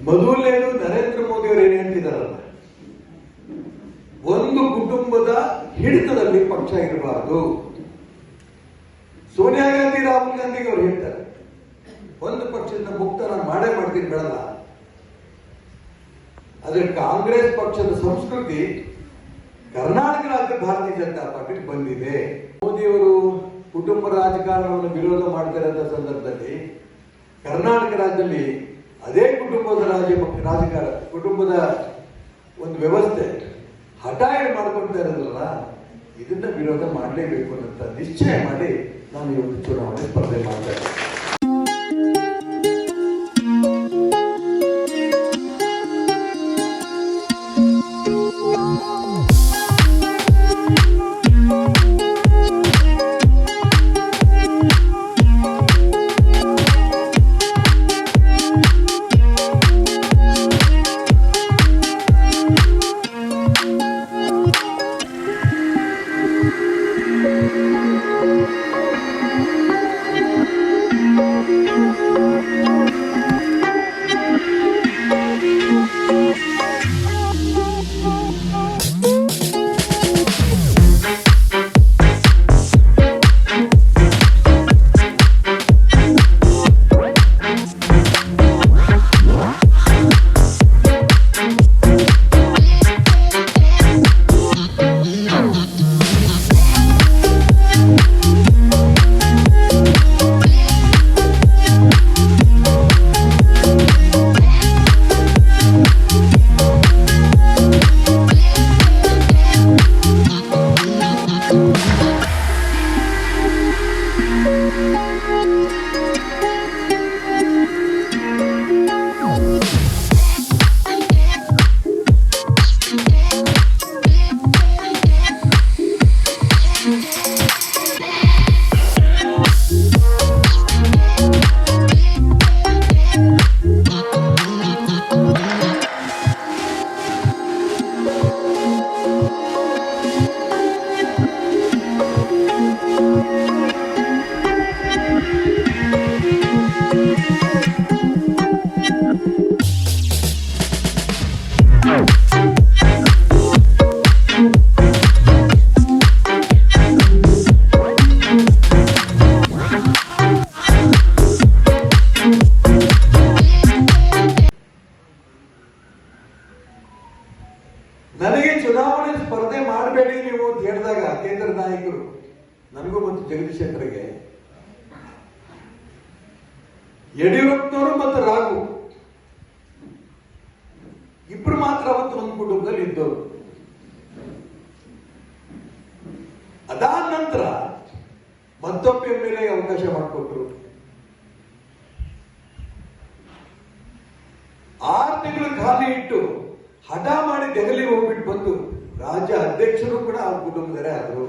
ಮೊದಲನೇದು ನರೇಂದ್ರ ಮೋದಿ ಅವರು ಏನ್ ಹೇಳ್ತಿದಾರಲ್ಲ, ಒಂದು ಕುಟುಂಬದ ಹಿಡಿತದಲ್ಲಿ ಪಕ್ಷ ಇರಬಾರದು. ಸೋನಿಯಾ ಗಾಂಧಿ, ರಾಹುಲ್ ಗಾಂಧಿಗೆ ಅವರು ಹೇಳ್ತಾರೆ, ಒಂದು ಪಕ್ಷದಿಂದ ಮುಕ್ತ ನಾನು ಮಾಡೇ ಮಾಡ್ತೀನಿ, ಬಿಡಲ್ಲ. ಆದ್ರೆ ಕಾಂಗ್ರೆಸ್ ಪಕ್ಷದ ಸಂಸ್ಕೃತಿ ಕರ್ನಾಟಕ ರಾಜ್ಯ ಭಾರತೀಯ ಜನತಾ ಪಾರ್ಟಿ ಬಂದಿದೆ. ಮೋದಿಯವರು ಕುಟುಂಬ ರಾಜಕಾರಣವನ್ನು ವಿರೋಧ ಮಾಡ್ತಾರೆ ಅಂತ ಸಂದರ್ಭದಲ್ಲಿ ಕರ್ನಾಟಕ ರಾಜ್ಯದಲ್ಲಿ ಅದೇ ಕುಟುಂಬದ ಕುಟುಂಬದ ಒಂದು ವ್ಯವಸ್ಥೆ ಹಠ ಮಾಡ್ಕೊಳ್ತಾ ಇರೋದಲ್ಲ, ಇದನ್ನ ವಿರೋಧ ಮಾಡಲೇಬೇಕು ಅಂತ ನಿಶ್ಚಯ ಮಾಡಿ ನಾನು ಇವತ್ತು ಚುನಾವಣೆ ಸ್ಪರ್ಧೆ ಮಾಡ್ತಾ ಇದ್ದೇನೆ. ನನಗೆ ಚುನಾವಣೆ ಸ್ಪರ್ಧೆ ಮಾಡಬೇಡಿ ನೀವು ಅಂತ ಹೇಳಿದಾಗ ಕೇಂದ್ರ ನಾಯಕರು ನನಗೂ ಮತ್ತು ಜಗದೀಶ್ ಶೆಟ್ಟರ್ಗೆ, ಯಡಿಯೂರಪ್ಪನವರು ಮತ್ತು ರಾಘು ಇಬ್ರು ಮಾತ್ರ ಅವತ್ತು ಒಂದು ಕುಟುಂಬದಲ್ಲಿ ಇದ್ದವರು. ಅದಾದ ನಂತರ ಮತ್ತೊಬ್ಬ ಮೇಲೆ ಅವಕಾಶ ಮಾಡಿಕೊಟ್ರು. 6 ತಿಂಗಳು ಖಾಲಿ ಇಟ್ಟು ಹಠ ಮಾಡಿ ದೆಹಲಿಗೆ ಹೋಗ್ಬಿಟ್ಟು ಬಂದು ರಾಜ್ಯ ಅಧ್ಯಕ್ಷರು ಕೂಡ ಆ ಕುಟುಂಬದವರೇ ಆದರು.